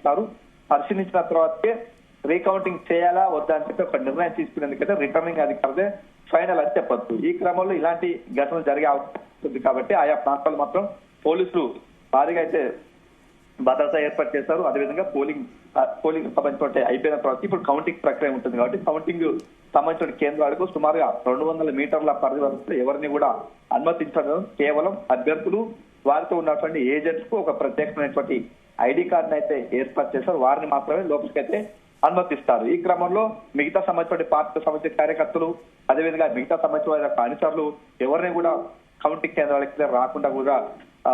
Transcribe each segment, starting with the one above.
పరిశీలిస్తారు. పరిశీలించిన తర్వాతే రీకౌంటింగ్ చేయాలా వద్దా అని చెప్పి ఒక నిర్ణయం తీసుకునేందుకైతే రిటర్నింగ్ అధికారులే ఫైనల్ అని చెప్పొచ్చు. ఈ క్రమంలో ఇలాంటి ఘటనలు జరిగే అవకాశం ఉంది కాబట్టి ఆయా ప్రాంతాలు మాత్రం పోలీసులు భారీగా అయితే భద్రత ఏర్పాటు చేశారు. అదేవిధంగా పోలింగ్ సంబంధించిన అయిపోయిన తర్వాత ఇప్పుడు కౌంటింగ్ ప్రక్రియ ఉంటుంది కాబట్టి కౌంటింగ్ సంబంధించిన కేంద్రాలకు సుమారుగా 200 మీటర్ల పరిధి వరకు ఎవరిని కూడా అనుమతించడం, కేవలం అభ్యర్థులు వారితో ఉన్నటువంటి ఏజెంట్స్ కు ఒక ప్రత్యేకమైనటువంటి ఐడి కార్డును అయితే ఏర్పాటు చేశారు. వారిని మాత్రమే లోపలికైతే అనుమతిస్తారు. ఈ క్రమంలో మిగతా సంబంధించిన పార్టీ సంబంధించిన కార్యకర్తలు, అదేవిధంగా మిగతా సంబంధించిన అనుచరులు ఎవరిని కూడా కౌంటింగ్ కేంద్రాలకి రాకుండా కూడా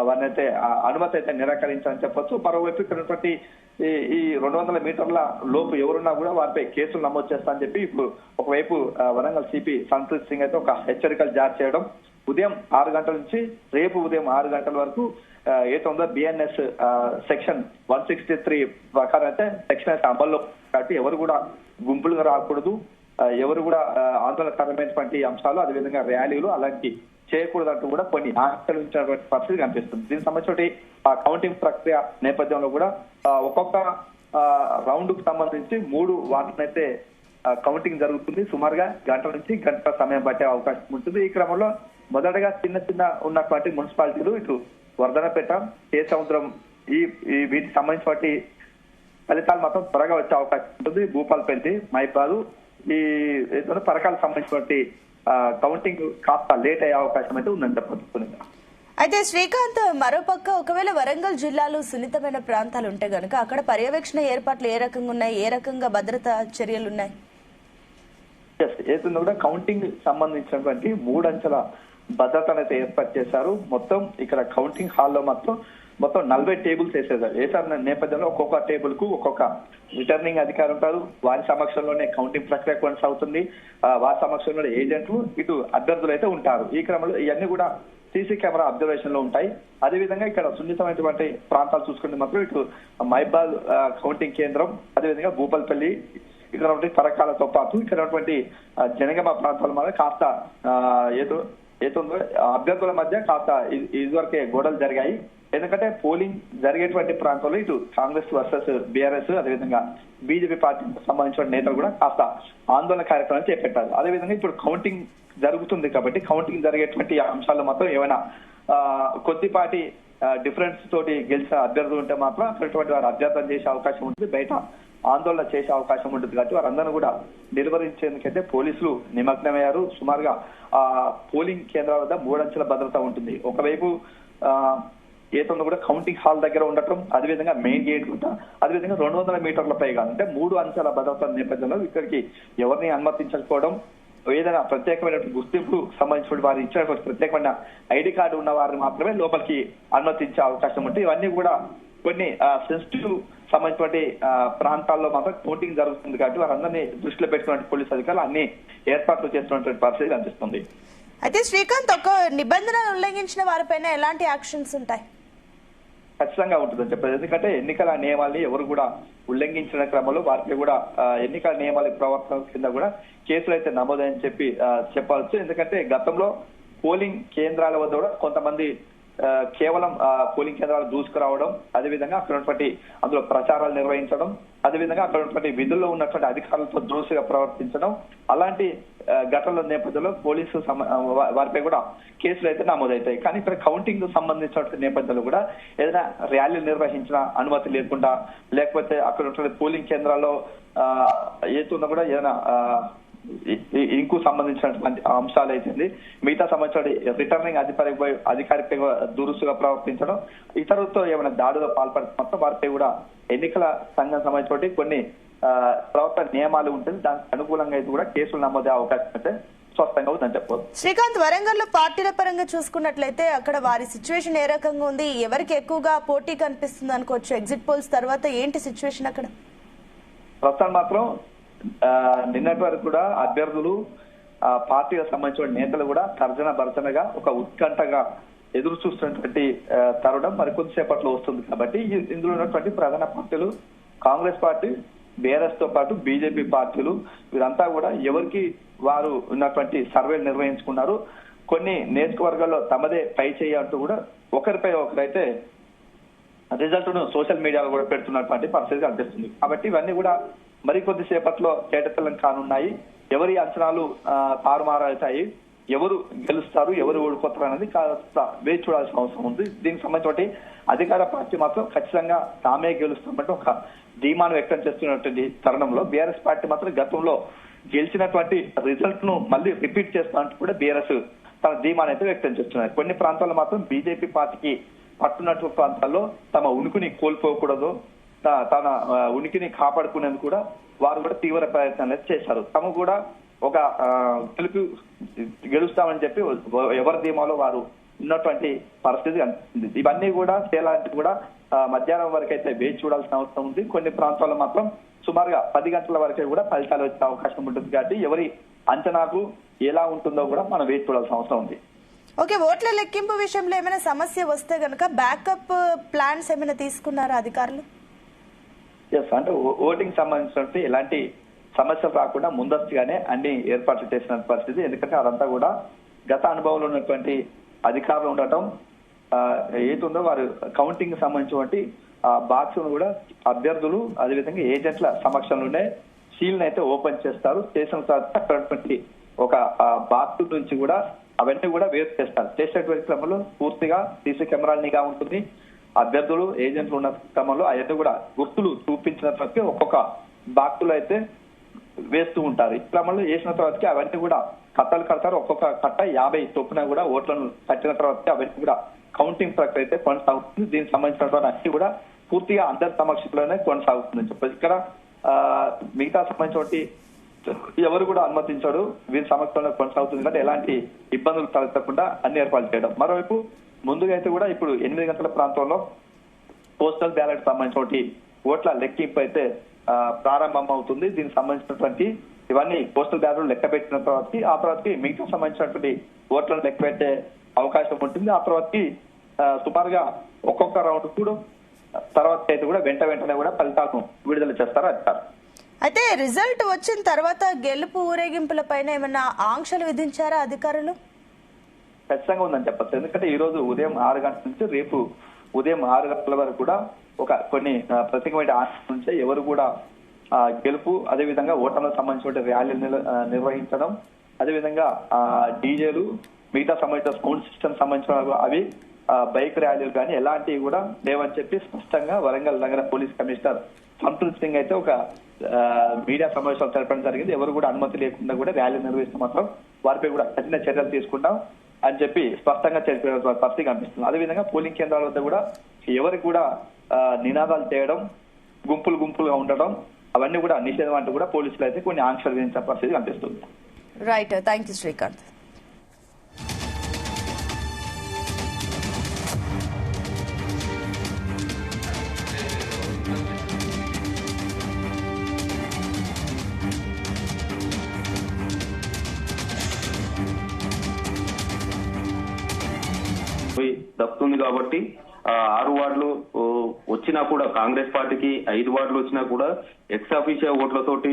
వారిని అయితే అనుమతి అయితే నిరాకరించాలని చెప్పొచ్చు. మరోవైపు ఇక్కడ ఈ 200 మీటర్ల లోపు ఎవరున్నా కూడా వారిపై కేసులు నమోదు చేస్తామని చెప్పి ఇప్పుడు ఒకవైపు వరంగల్ సిపి సంతోష్ సింగ్ అయితే ఒక హెచ్చరికలు జారీ చేయడం, ఉదయం 6 గంటల నుంచి రేపు ఉదయం 6 గంటల వరకు ఏదో బిఎన్ఎస్ సెక్షన్ 163 ప్రకారం అయితే సెక్షన్ అయితే అమల్లో కాబట్టి ఎవరు కూడా గుంపులుగా రాకూడదు, ఎవరు కూడా ఆందోళనకరమైనటువంటి అంశాలు, అదేవిధంగా ర్యాలీలు అలాంటి చేయకూడదంటూ కూడా కొన్ని ఆంక్షలు ఇచ్చినటువంటి పరిస్థితి కనిపిస్తుంది. దీనికి సంబంధించి కౌంటింగ్ ప్రక్రియ నేపథ్యంలో కూడా ఒక్కొక్క రౌండ్ కు సంబంధించి 3 వాటినైతే కౌంటింగ్ జరుగుతుంది. సుమారుగా గంట నుంచి గంట సమయం పట్టే అవకాశం ఉంటుంది. ఈ క్రమంలో మొదటగా చిన్న ఉన్నటువంటి మున్సిపాలిటీలు ఇటు వర్ధనపేట, కేసముద్రం వీటికి సంబంధించిన ఫలితాలు మాత్రం త్వరగా వచ్చే అవకాశం ఉంటుంది. భూపాలపల్లి, మైపాదు ఈ పరకాలకు సంబంధించినటువంటి కౌంటింగ్ కాస్త లేట్ అయ్యే అవకాశం అయితే ఉందని చెప్పవచ్చు. అయితే శ్రీకాంత్, మరోపక్క ఒకవేళ వరంగల్ జిల్లాలో సున్నితమైన ప్రాంతాలు ఉంటే గనుక అక్కడ పర్యవేక్షణ ఏర్పాట్లు ఏ రకంగా ఉన్నాయి, ఏ రకంగా భద్రతా చర్యలు ఉన్నాయి? ఏదో కూడా కౌంటింగ్ సంబంధించినటువంటి 3 అంచెల భద్రతను అయితే ఏర్పాటు చేశారు. మొత్తం ఇక్కడ కౌంటింగ్ హాల్లో మొత్తం 40 టేబుల్స్ వేసారు నేపథ్యంలో ఒక్కొక్క టేబుల్ కు ఒక్కొక్క రిటర్నింగ్ అధికారి ఉంటారు. వారి సమక్షంలోనే కౌంటింగ్ ప్రక్రియ కొనసాగుతుంది. వారి సమక్షంలోనే ఏజెంట్లు, ఇటు అభ్యర్థులు అయితే ఉంటారు. ఈ క్రమంలో ఇవన్నీ కూడా సీసీ కెమెరా అబ్జర్వేషన్ లో ఉంటాయి. అదేవిధంగా ఇక్కడ సున్నితమైనటువంటి ప్రాంతాలు చూసుకుంటే మాత్రం ఇటు మైబాద్ కౌంటింగ్ కేంద్రం, అదేవిధంగా భూపాలపల్లి, ఇక్కడ ఉన్నటువంటి పరకాలతో పాటు ఇక్కడ ఉన్నటువంటి జనగమ ప్రాంతాల మీద కాస్త ఏదో అభ్యర్థుల మధ్య కాస్త ఇదివరకే గొడవలు జరిగాయి. ఎందుకంటే పోలింగ్ జరిగేటువంటి ప్రాంతంలో ఇటు కాంగ్రెస్ వర్సెస్ బీఆర్ఎస్, అదేవిధంగా బీజేపీ పార్టీకి సంబంధించిన నేతలు కూడా కాస్త ఆందోళన కార్యక్రమాలు చేపట్టారు. అదేవిధంగా ఇప్పుడు కౌంటింగ్ జరుగుతుంది కాబట్టి కౌంటింగ్ జరిగేటువంటి అంశాల్లో మాత్రం ఏమైనా కొద్దిపాటి డిఫరెన్స్ తోటి గెలిచిన అభ్యర్థులు ఉంటే మాత్రం అటువంటి వారు అభ్యర్థన చేసే అవకాశం ఉంటుంది, బయట ఆందోళన చేసే అవకాశం ఉంటుంది. కాబట్టి వారందరూ కూడా నిర్వహించేందుకైతే పోలీసులు నిమగ్నమయ్యారు. సుమారుగా పోలింగ్ కేంద్రాల వద్ద 3 అంచెల భద్రత ఉంటుంది. ఒకవైపు ఏతంలో కూడా కౌంటింగ్ హాల్ దగ్గర ఉండటం, అదేవిధంగా మెయిన్ గేట్ ఉంటా, అదేవిధంగా 200 మీటర్ల పైగా అంటే 3 అంచెల భద్రత నేపథ్యంలో ఇక్కడికి ఎవరిని అనుమతించకపోవడం, ఏదైనా ప్రత్యేకమైన గుర్తింపు సంబంధించిన వారు ఇచ్చిన ప్రత్యేకమైన ఐడి కార్డు ఉన్న వారిని మాత్రమే లోపలికి అనుమతించే అవకాశం ఉంటుంది. ఇవన్నీ కూడా కొన్ని సెన్సిటివ్ సంబంధించిన ప్రాంతాల్లో మాత్రం కౌంటింగ్ జరుగుతుంది కాబట్టి వారందరినీ దృష్టిలో పెట్టుకున్న పోలీసు అధికారులు అన్ని ఏర్పాట్లు చేస్తున్నటువంటి పరిస్థితి కనిపిస్తుంది. అయితే శ్రీకాంత్, ఒక నిబంధనలు ఉల్లంఘించిన వారిపైన ఎలాంటి యాక్షన్స్ ఉంటాయి? ఖచ్చితంగా ఉంటుందని చెప్పారు. ఎందుకంటే ఎన్నికల నియమాల్ని ఎవరు కూడా ఉల్లంఘించిన క్రమంలో వారికి కూడా ఎన్నికల నియమాల ప్రవర్తన కింద కూడా కేసులు అయితే నమోదని చెప్పవచ్చు. ఎందుకంటే గతంలో పోలింగ్ కేంద్రాల వద్ద కూడా కొంతమంది కేవలం పోలింగ్ కేంద్రాలు దూసుకురావడం, అదేవిధంగా అక్కడ ఉన్నటువంటి అందులో ప్రచారాలు నిర్వహించడం, అదేవిధంగా అక్కడ ఉన్నటువంటి విధుల్లో ఉన్నటువంటి అధికారులతో దోషిగా ప్రవర్తించడం, అలాంటి ఘటనల నేపథ్యంలో పోలీసు వారిపై కూడా కేసులు అయితే నమోదవుతాయి. కానీ ఇక్కడ కౌంటింగ్ సంబంధించిన నేపథ్యంలో కూడా ఏదైనా ర్యాలీలు నిర్వహించిన అనుమతి లేకుండా, లేకపోతే అక్కడ ఉన్నటువంటి పోలింగ్ కేంద్రాల్లో ఏతున్నా కూడా ఏదైనా ఇంకు సంబంధించినటువంటి అంశాలు అయితే మిగతా సంబంధించిన రిటర్నింగ్ అధికారిపై దురుసుగా ప్రవర్తించడం, ఇతరులతో ఏమైనా దాడులో పాల్పడితే మొత్తం వారిపై కూడా ఎన్నికల సంఘం సంబంధించిన కొన్ని ప్రవర్తన నియమాలు ఉంటుంది. దానికి అనుకూలంగా అయితే కూడా కేసులు నమోదే అవకాశం అయితే స్పష్టంగా ఉందని చెప్పవచ్చు. శ్రీకాంత్, వరంగల్ లో పార్టీల పరంగా చూసుకున్నట్లయితే అక్కడ వారి సిచ్యువేషన్ ఏ రకంగా ఉంది, ఎవరికి ఎక్కువగా పోటీ కనిపిస్తుంది అనుకోవచ్చు? ఎగ్జిట్ పోల్స్ తర్వాత ఏంటి సిచ్యువేషన్ అక్కడ? ప్రస్తుతం మాత్రం నిన్నటి వరకు కూడా అభ్యర్థులు, పార్టీలకు సంబంధించిన నేతలు కూడా తర్జన భర్జనగా ఒక ఉత్కంఠగా ఎదురు చూస్తున్నటువంటి తరుణం మరికొద్దిసేపట్లో వస్తుంది. కాబట్టి ఇందులో ఉన్నటువంటి ప్రధాన పార్టీలు కాంగ్రెస్ పార్టీ, బీఆర్ఎస్ తో పాటు బీజేపీ పార్టీలు వీరంతా కూడా ఎవరికి వారు ఉన్నటువంటి సర్వేలు నిర్వహించుకున్నారు. కొన్ని నియోజకవర్గాల్లో తమదే పై చేయి అంటూ కూడా ఒకరిపై ఒకరైతే రిజల్ట్ ను సోషల్ మీడియాలో కూడా పెడుతున్నటువంటి పరిస్థితి కనిపిస్తుంది. కాబట్టి ఇవన్నీ కూడా మరికొద్ది సేపట్లో తేటతెల్లం కానున్నాయి. ఎవరి అంచనాలు తారుమారవుతాయి, ఎవరు గెలుస్తారు, ఎవరు ఓడిపోతారు అనేది కాస్త వేచి చూడాల్సిన అవసరం ఉంది. దీనికి సంబంధించి అధికార పార్టీ మాత్రం ఖచ్చితంగా తామే గెలుస్తామంటే ఒక ధీమాను వ్యక్తం చేస్తున్నటువంటి తరుణంలో బీఆర్ఎస్ పార్టీ మాత్రం గతంలో గెలిచినటువంటి రిజల్ట్ ను మళ్ళీ రిపీట్ చేస్తున్నట్టు కూడా బీఆర్ఎస్ తన ధీమాను అయితే వ్యక్తం చేస్తున్నారు. కొన్ని ప్రాంతాల్లో మాత్రం బీజేపీ పార్టీకి పట్టునట్టు ప్రాంతాల్లో తమ ఉనికిని కోల్పోకూడదు, తన ఉనికిని కాపాడుకునేందుకు కూడా వారు కూడా తీవ్ర ప్రయత్నాలు చేశారు. తమ కూడా ఒక గెలుస్తామని చెప్పి ఎవరి ధీమాలో వారు ఉన్నటువంటి పరిస్థితి కనిపిస్తుంది. ఇవన్నీ కూడా తేలాంటి కూడా మధ్యాహ్నం వరకు అయితే వేచి చూడాల్సిన అవసరం ఉంది. కొన్ని ప్రాంతాల్లో మాత్రం సుమారుగా 10 గంటల వరకే కూడా ఫలితాలు వచ్చే అవకాశం ఉంటుంది. కాబట్టి ఎవరి అంచనాకు ఎలా ఉంటుందో కూడా మనం వేచి చూడాల్సిన అవసరం ఉంది. ఓకే, ఓట్ల లెక్కింపు విషయంలో ఏమైనా సమస్య వస్తే గనక బ్యాకప్ ప్లాన్స్ ఏమైనా తీసుకున్నారా అధికారులు? ఎస్, అంటే ఓటింగ్ సంబంధించినట్టు ఎలాంటి సమస్యలు రాకుండా ముందస్తుగానే అన్ని ఏర్పాట్లు చేసిన పరిస్థితి. ఎందుకంటే అదంతా కూడా గత అనుభవంలో ఉన్నటువంటి అధికారులు ఉండటం ఏతుందో వారు కౌంటింగ్ సంబంధించినటువంటి బాక్స్ ను కూడా అభ్యర్థులు అదేవిధంగా ఏజెంట్ల సమక్షంలోనే సీల్ అయితే ఓపెన్ చేస్తారు. చేసిన తర్వాత అక్కడటువంటి ఒక బాక్స్ నుంచి కూడా అవన్నీ కూడా వేరు చేస్తారు. చేసేటువంటి క్రమంలో పూర్తిగా సీసీ కెమెరాల నిఘా ఉంటుంది. అభ్యర్థులు ఏజెంట్లు ఉన్న క్రమంలో అవన్నీ కూడా గుర్తులు చూపించిన తర్వాత ఒక్కొక్క బాక్సులు అయితే వేస్తూ ఉంటారు. ఈ క్రమంలో వేసిన తర్వాత అవన్నీ కూడా కట్టలు కడతారు. ఒక్కొక్క కట్ట 50 చొప్పున కూడా ఓట్లను కట్టిన తర్వాత అవన్నీ కూడా కౌంటింగ్ ప్రక్రియ అయితే కొనసాగుతుంది. దీనికి సంబంధించినటువంటి అన్ని కూడా పూర్తిగా అందరి సమక్షంలోనే కొనసాగుతుందని చెప్పేసి ఇక్కడ మిగతా సంబంధించినటువంటి ఎవరు కూడా అనుమతించారు, వీరి సమక్షంలో కొనసాగుతుంది కాబట్టి ఎలాంటి ఇబ్బందులు తలెత్తకుండా అన్ని ఏర్పాట్లు చేయడం. మరోవైపు ముందుగా అయితే కూడా ఇప్పుడు 8 గంటల ప్రాంతంలో పోస్టల్ బ్యాలెట్ సంబంధించినటువంటి ఓట్ల లెక్కింపు అయితే ప్రారంభం అవుతుంది. దీనికి సంబంధించినటువంటి ఇవన్నీ పోస్టల్ బ్యాలెట్ లెక్క పెట్టిన ఆ తర్వాతకి మిగతా సంబంధించినటువంటి ఓట్లను లెక్క పెట్టే అవకాశం ఉంటుంది. ఆ తర్వాతకి సుమారుగా ఒక్కొక్క రౌండ్ కూడా తర్వాత అయితే కూడా వెంటనే కూడా ఫలితాలను విడుదల చేస్తారు అధికారులు. అయితే రిజల్ట్ వచ్చిన తర్వాత గెలుపు ఊరేగింపుల పైన ఏమన్నా ఆంక్షలు విధించారా అధికారులు? ఖచ్చితంగా ఉందని చెప్పచ్చు. ఎందుకంటే ఈ రోజు ఉదయం 6 గంటల నుంచి రేపు ఉదయం 6 గంటల వరకు కూడా కొన్ని ప్రత్యేకమైన ఆంక్షల నుంచే ఎవరు కూడా గెలుపు అదేవిధంగా ఓటర్లకు సంబంధించిన ర్యాలీలు నిర్వహించడం, అదేవిధంగా డీజేలు మిగతా సంబంధించిన సౌండ్ సిస్టమ్ సంబంధించిన అవి బైక్ ర్యాలీలు కానీ ఎలాంటివి కూడా లేవని చెప్పి స్పష్టంగా వరంగల్ నగర పోలీస్ కమిషనర్ సంతృప్తి సింగ్ అయితే ఒక మీడియా సమావేశాలు జరపడం జరిగింది. ఎవరు కూడా అనుమతి లేకుండా కూడా ర్యాలీ నిర్వహిస్తే మాత్రం వారిపై కూడా కఠిన చర్యలు తీసుకుంటాం అని చెప్పి స్పష్టంగా చెప్పిన పరిస్థితి కనిపిస్తుంది. అదేవిధంగా పోలింగ్ కేంద్రాల వద్ద కూడా ఎవరికి కూడా నినాదాలు చేయడం, గుంపులుగా ఉండడం అవన్నీ కూడా నిషేధం అంటూ కూడా పోలీసులు అయితే కొన్ని ఆంక్షలు విధించిన పరిస్థితి కనిపిస్తుంది. Right, thank you Srikanth. దక్కుతుంది కాబట్టి 6 వార్డులు వచ్చినా కూడా కాంగ్రెస్ పార్టీకి 5 వార్డులు వచ్చినా కూడా ఎక్స్ అఫీషియల్ ఓట్లతోటి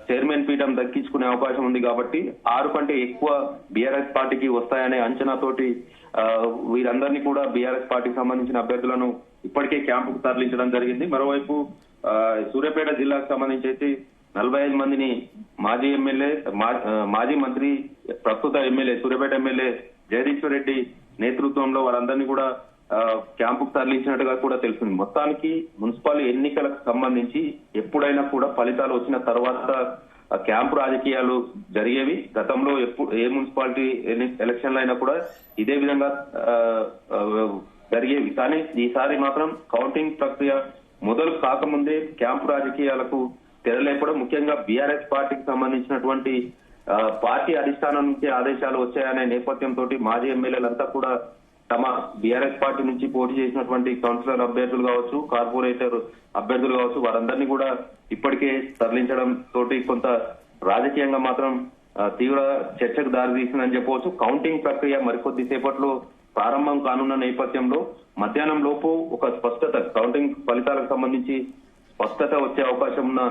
చైర్మన్ పీఠం దక్కించుకునే అవకాశం ఉంది. కాబట్టి 6 కంటే ఎక్కువ బీఆర్ఎస్ పార్టీకి వస్తాయనే అంచనాతోటి వీరందరినీ కూడా బీఆర్ఎస్ పార్టీకి సంబంధించిన అభ్యర్థులను ఇప్పటికే క్యాంపుకు తరలించడం జరిగింది. మరోవైపు సూర్యాపేట జిల్లాకు సంబంధించి అయితే 45 మందిని మాజీ ఎమ్మెల్యే, మాజీ మంత్రి, ప్రస్తుత ఎమ్మెల్యే సూర్యాపేట ఎమ్మెల్యే జగదీశ్వర్ రెడ్డి నేతృత్వంలో వారందరినీ కూడా క్యాంపుకు తరలించినట్టుగా కూడా తెలిసింది. మొత్తానికి మున్సిపల్ ఎన్నికలకు సంబంధించి ఎప్పుడైనా కూడా ఫలితాలు వచ్చిన తర్వాత క్యాంపు రాజకీయాలు జరిగేవి. గతంలో ఏ మున్సిపాలిటీ ఎలక్షన్లు అయినా కూడా ఇదే విధంగా జరిగేవి. కానీ ఈసారి మాత్రం కౌంటింగ్ ప్రక్రియ మొదలు కాకముందే క్యాంపు రాజకీయాలకు తెరలేపడం, ముఖ్యంగా బీఆర్ఎస్ పార్టీకి సంబంధించినటువంటి పార్టీ అధిష్టానం నుంచి ఆదేశాలు వచ్చాయనే నేపథ్యంతో మాజీ ఎమ్మెల్యేలంతా కూడా తమ బీఆర్ఎస్ పార్టీ నుంచి పోటీ చేసినటువంటి కౌన్సిలర్ అభ్యర్థులు కావచ్చు, కార్పొరేటర్ అభ్యర్థులు కావచ్చు, వారందరినీ కూడా ఇప్పటికే తరలించడం తోటి కొంత రాజకీయంగా మాత్రం తీవ్ర చర్చకు దారితీసిందని చెప్పవచ్చు. కౌంటింగ్ ప్రక్రియ మరికొద్ది సేపట్లో ప్రారంభం కానున్న నేపథ్యంలో మధ్యాహ్నం లోపు ఒక స్పష్టత, కౌంటింగ్ ఫలితాలకు సంబంధించి స్పష్టత వచ్చే అవకాశం ఉన్న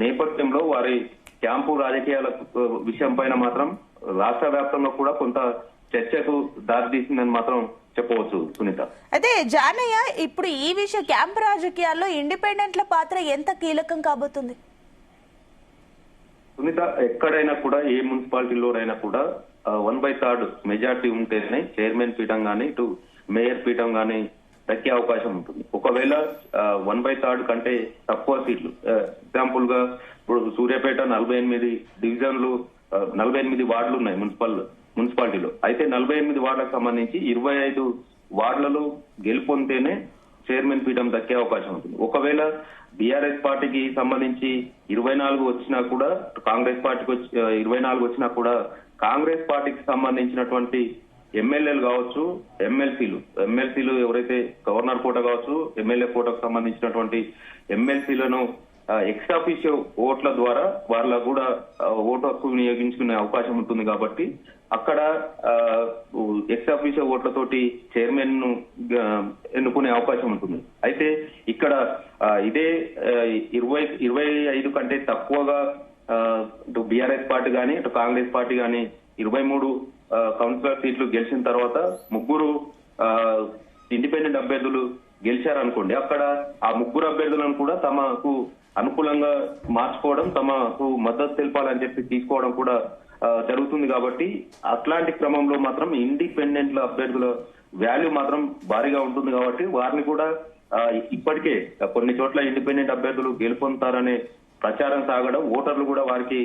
నేపథ్యంలో వారి క్యాంపు రాజకీయాల విషయం పైన మాత్రం రాష్ట్ర వ్యాప్తంగా కూడా కొంత చర్చకు దారితీసిందని మాత్రం చెప్పవచ్చు సునీత. అయితే జానయ్య, ఇప్పుడు ఈ విషయ క్యాంప్ రాజకీయాల్లో ఇండిపెండెంట్ల పాత్ర ఎంత కీలకం కాబోతుంది? సునీత, ఎక్కడైనా కూడా ఏ మున్సిపాలిటీలోనైనా కూడా 1/3 మెజార్టీ ఉంటేనే చైర్మన్ పీఠం గానీ ఇటు మేయర్ పీఠం గానీ దక్కే అవకాశం ఉంటుంది. ఒకవేళ 1/3 కంటే తక్కువ సీట్లు, ఎగ్జాంపుల్ గా ఇప్పుడు సూర్యాపేట 48 డివిజన్లు, 48 వార్డులు ఉన్నాయి మున్సిపాలిటీలో. అయితే 48 వార్డులకు సంబంధించి 25 వార్డులలో గెలుపొందితేనే చైర్మన్ పీఠం దక్కే అవకాశం ఉంటుంది. ఒకవేళ బీఆర్ఎస్ పార్టీకి సంబంధించి 24 వచ్చినా కూడా, కాంగ్రెస్ పార్టీకి 24 వచ్చినా కూడా కాంగ్రెస్ పార్టీకి సంబంధించినటువంటి ఎమ్మెల్యేలు కావచ్చు, ఎమ్మెల్సీలు ఎవరైతే గవర్నర్ కోట కావచ్చు, ఎమ్మెల్యే కోటకు సంబంధించినటువంటి ఎమ్మెల్సీలను ఎక్స్ ఆఫీషియో ఓట్ల ద్వారా వాళ్ళకు కూడా ఓటు హక్కు వినియోగించుకునే అవకాశం ఉంటుంది. కాబట్టి అక్కడ ఎక్స్ ఆఫీషియో ఓట్లతోటి చైర్మన్ ను ఎన్నుకునే అవకాశం ఉంటుంది. అయితే ఇక్కడ ఇదే 25 కంటే తక్కువగా ఇటు బీఆర్ఎస్ పార్టీ కానీ ఇటు కాంగ్రెస్ పార్టీ కానీ 23 కౌన్సిలర్ సీట్లు గెలిచిన తర్వాత 3 ఇండిపెండెంట్ అభ్యర్థులు గెలిచారనుకోండి, అక్కడ ఆ 3 అభ్యర్థులను కూడా తమకు అనుకూలంగా మార్చుకోవడం, తమకు మద్దతు తెలపాలని చెప్పి తీసుకోవడం కూడా జరుగుతుంది. కాబట్టి అట్లాంటి క్రమంలో మాత్రం ఇండిపెండెంట్ల అభ్యర్థుల వాల్యూ మాత్రం భారీగా ఉంటుంది. కాబట్టి వారిని కూడా ఇప్పటికే కొన్ని చోట్ల ఇండిపెండెంట్ అభ్యర్థులు గెలుపొందుతారనే ప్రచారం సాగడం, ఓటర్లు కూడా వారికి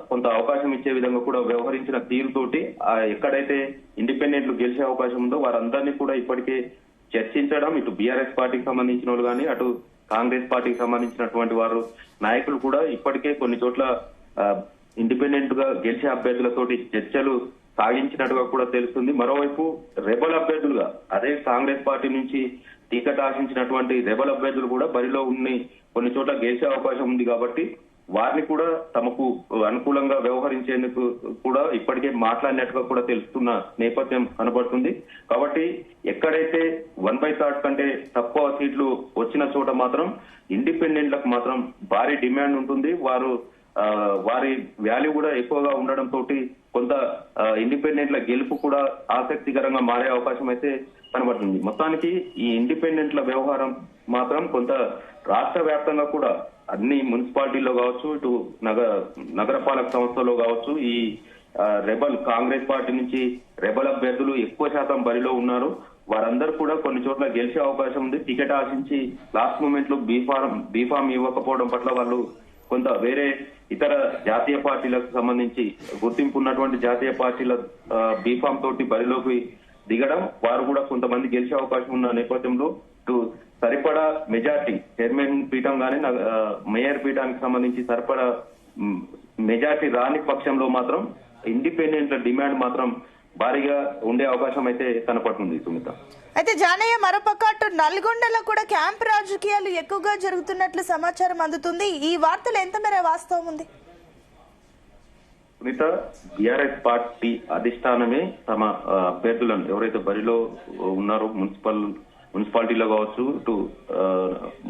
కొంత అవకాశం ఇచ్చే విధంగా కూడా వ్యవహరించిన తీరుతోటి ఎక్కడైతే ఇండిపెండెంట్లు గెలిచే అవకాశం ఉందో వారందరినీ కూడా ఇప్పటికే చర్చించడం, ఇటు బీఆర్ఎస్ పార్టీకి సంబంధించిన వాళ్ళు కానీ అటు కాంగ్రెస్ పార్టీకి సంబంధించినటువంటి వారు నాయకులు కూడా ఇప్పటికే కొన్ని చోట్ల ఇండిపెండెంట్ గా గెలిచే అభ్యర్థులతోటి చర్చలు సాగించినట్టుగా కూడా తెలుస్తుంది. మరోవైపు రెబల్ అభ్యర్థులుగా అదే కాంగ్రెస్ పార్టీ నుంచి టికెట్ ఆశించినటువంటి రెబల్ అభ్యర్థులు కూడా బరిలో ఉన్ని కొన్ని చోట్ల గెలిచే అవకాశం ఉంది. కాబట్టి వారిని కూడా తమకు అనుకూలంగా వ్యవహరించేందుకు కూడా ఇప్పటికే మాట్లాడినట్టుగా కూడా తెలుస్తున్న నేపథ్యం కనబడుతుంది. కాబట్టి ఎక్కడైతే 1/3 కంటే తక్కువ సీట్లు వచ్చిన చోట మాత్రం ఇండిపెండెంట్లకు మాత్రం భారీ డిమాండ్ ఉంటుంది. వారి వాల్యూ కూడా ఎక్కువగా ఉండడం తోటి కొంత ఇండిపెండెంట్ల గెలుపు కూడా ఆసక్తికరంగా మారే అవకాశం అయితే కనబడుతుంది. మొత్తానికి ఈ ఇండిపెండెంట్ల వ్యవహారం మాత్రం కొంత రాష్ట్ర వ్యాప్తంగా కూడా అన్ని మున్సిపాలిటీల్లో కావచ్చు, ఇటు నగరపాలక సంస్థలో కావచ్చు, ఈ రెబల్ కాంగ్రెస్ పార్టీ నుంచి రెబల్ అభ్యర్థులు ఎక్కువ శాతం బరిలో ఉన్నారు. వారందరూ కూడా కొన్ని చోట్ల గెలిచే అవకాశం ఉంది. టికెట్ ఆశించి లాస్ట్ మూమెంట్ లో బీఫామ్ ఇవ్వకపోవడం పట్ల వాళ్ళు కొంత వేరే ఇతర జాతీయ పార్టీలకు సంబంధించి గుర్తింపు ఉన్నటువంటి జాతీయ పార్టీల బీఫామ్ తోటి బరిలోకి దిగడం, వారు కూడా కొంతమంది గెలిచే అవకాశం ఉన్న నేపథ్యంలో సరిపడా మెజార్టీ చైర్మన్ పీఠం కానీ మేయర్ పీఠానికి సంబంధించి సరిపడా మెజార్టీ రాని పక్షంలో మాత్రం ఇండిపెండెంట్ల డిమాండ్ మాత్రం భారీగా ఉండే అవకాశం అయితే కనపడుతుంది సుమిత. అయితే జానయ్య, మరోపక్క అటు నల్గొండలో కూడా క్యాంప్ రాజకీయాలు ఎక్కువగా జరుగుతున్నట్లు సమాచారం అందుతుంది. ఈ వార్తలు ఎంత మేర వాస్తవం ఉంది? సునీత, బీఆర్ఎస్ పార్టీ అధిష్టానమే తమ అభ్యర్థులను ఎవరైతే బరిలో ఉన్నారో మున్సిపాలిటీలో కావచ్చు, ఇటు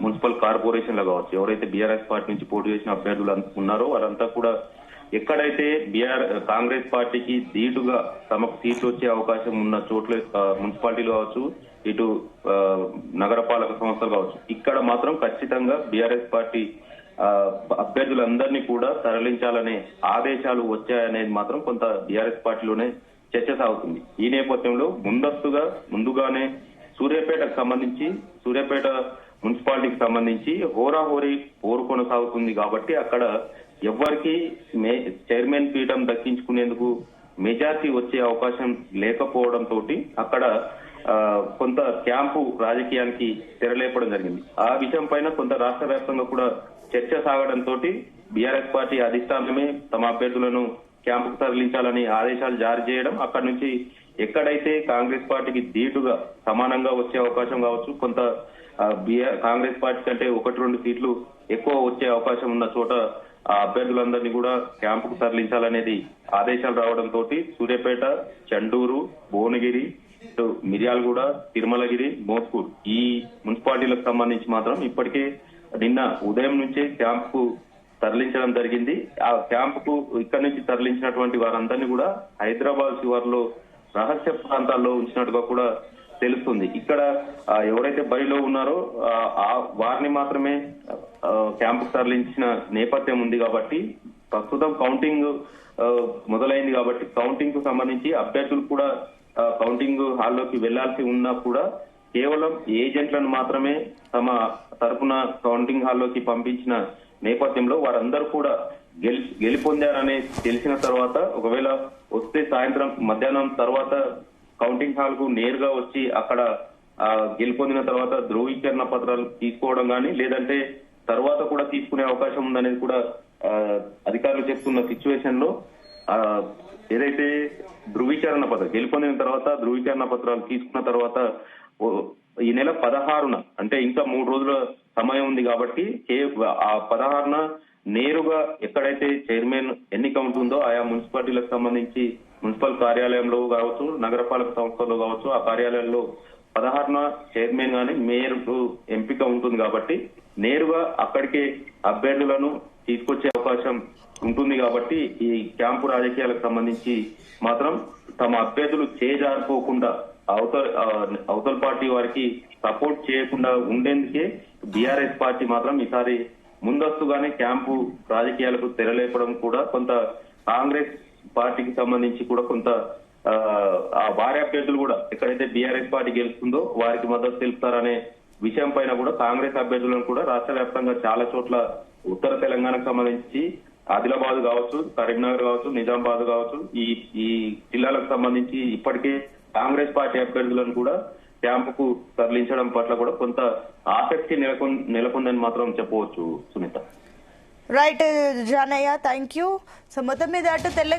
మున్సిపల్ కార్పొరేషన్ లో కావచ్చు, ఎవరైతే బీఆర్ఎస్ పార్టీ నుంచి పోటీ చేసిన అభ్యర్థులు ఉన్నారో వారంతా కూడా ఎక్కడైతే కాంగ్రెస్ పార్టీకి ధీటుగా తమకు సీట్లు వచ్చే అవకాశం ఉన్న చోట్ల మున్సిపాలిటీలు కావచ్చు, ఇటు నగరపాలక సంస్థలు కావచ్చు, ఇక్కడ మాత్రం ఖచ్చితంగా బీఆర్ఎస్ పార్టీ అభ్యర్థులందరినీ కూడా తరలించాలనే ఆదేశాలు వచ్చాయనేది మాత్రం కొంత బీఆర్ఎస్ పార్టీలోనే చర్చ సాగుతుంది. ఈ నేపథ్యంలో ముందుగానే సూర్యాపేట మున్సిపాలిటీకి సంబంధించి హోరాహోరీ పోరు కొనసాగుతుంది. కాబట్టి అక్కడ ఎవరికి చైర్మన్ పీఠం దక్కించుకునేందుకు మెజార్టీ వచ్చే అవకాశం లేకపోవడంతో అక్కడ కొంత క్యాంపు రాజకీయానికి తెరలేపడం జరిగింది. ఆ విషయం పైన కొంత రాష్ట్ర వ్యాప్తంగా కూడా చర్చ సాగడంతో బీఆర్ఎస్ పార్టీ అధిష్టానమే తమ అభ్యర్థులను క్యాంపుకు తరలించాలని ఆదేశాలు జారీ చేయడం, అక్కడి నుంచి ఎక్కడైతే కాంగ్రెస్ పార్టీకి ధీటుగా సమానంగా వచ్చే అవకాశం కావచ్చు, కొంత కాంగ్రెస్ పార్టీ కంటే 1-2 సీట్లు ఎక్కువ వచ్చే అవకాశం ఉన్న చోట ఆ అభ్యర్థులందరినీ కూడా క్యాంపుకు తరలించాలనేది ఆదేశాలు రావడంతో సూర్యాపేట, చండూరు, భువనగిరి, మిర్యాలగూడ, తిరుమలగిరి, మోత్కూర్ ఈ మున్సిపాలిటీలకు సంబంధించి మాత్రం ఇప్పటికే నిన్న ఉదయం నుంచే క్యాంపుకు తరలించడం జరిగింది. ఆ క్యాంపుకు ఇక్కడి నుంచి తరలించినటువంటి వారందరినీ కూడా హైదరాబాద్ శివార్లో రహస్య ప్రాంతాల్లో ఉంచినట్టుగా కూడా తెలుస్తుంది. ఇక్కడ ఎవరైతే బరిలో ఉన్నారో వారిని మాత్రమే క్యాంపుకు తరలించిన నేపథ్యం ఉంది కాబట్టి ప్రస్తుతం కౌంటింగ్ మొదలైంది కాబట్టి కౌంటింగ్ కు సంబంధించి అభ్యర్థులు కూడా కౌంటింగ్ హాల్లోకి వెళ్లాల్సి ఉన్నా కూడా కేవలం ఏజెంట్లను మాత్రమే తమ తరపున కౌంటింగ్ హాల్లోకి పంపించిన నేపథ్యంలో వారందరూ కూడా గెలుపొందారని తెలిసిన తర్వాత ఒకవేళ వస్తే సాయంత్రం మధ్యాహ్నం తర్వాత కౌంటింగ్ హాల్ కు నేరుగా వచ్చి అక్కడ గెలుపొందిన తర్వాత ధృవీకరణ పత్రాలు తీసుకోవడం కానీ లేదంటే తర్వాత కూడా తీసుకునే అవకాశం ఉందనేది కూడా అధికారులు చెప్తున్న సిచ్యువేషన్ లో ఏదైతే ధృవీకరణ పత్రం గెలుపొందిన తర్వాత ధృవీకరణ పత్రాలు తీసుకున్న తర్వాత ఈ నెల 16న అంటే ఇంకా 3 రోజుల సమయం ఉంది కాబట్టి ఆ 16న నేరుగా ఎక్కడైతే చైర్మన్ ఎన్నిక ఉంటుందో ఆయా మున్సిపాలిటీలకు సంబంధించి మున్సిపల్ కార్యాలయంలో కావచ్చు నగరపాలక సంస్థల్లో కావచ్చు ఆ కార్యాలయంలో 16న చైర్మన్ గాని మేయర్ ఎంపిక ఉంటుంది కాబట్టి నేరుగా అక్కడికే అభ్యర్థులను తీసుకొచ్చే అవకాశం ఉంటుంది కాబట్టి ఈ క్యాంపు రాజకీయాలకు సంబంధించి మాత్రం తమ అభ్యర్థులు చేజారిపోకుండా అవతల పార్టీ వారికి సపోర్ట్ చేయకుండా ఉండేందుకే బీఆర్ఎస్ పార్టీ మాత్రం ఈసారి ముందస్తుగానే క్యాంపు రాజకీయాలకు తెరలేపడం కూడా కొంత కాంగ్రెస్ పార్టీకి సంబంధించి కూడా కొంత వారి అభ్యర్థులు కూడా ఎక్కడైతే బీఆర్ఎస్ పార్టీ గెలుస్తుందో వారికి మద్దతు తెలుపుతారనే విషయం పైన కూడా కాంగ్రెస్ అభ్యర్థులను కూడా రాష్ట్ర వ్యాప్తంగా చాలా చోట్ల ఉత్తర తెలంగాణకు సంబంధించి ఆదిలాబాద్ కావచ్చు కరీంనగర్ కావచ్చు నిజామాబాద్ కావచ్చు ఈ జిల్లాలకు సంబంధించి ఇప్పటికే కాంగ్రెస్ పార్టీ అభ్యర్థులను కూడా క్యాంపుకు తరలించడం పట్ల కూడా కొంత ఆసక్తి నెలకొందని మాత్రం చెప్పవచ్చు Sunitha. Right Janaiah, thank you. So మొత్తం మీద అటు తెలంగాణ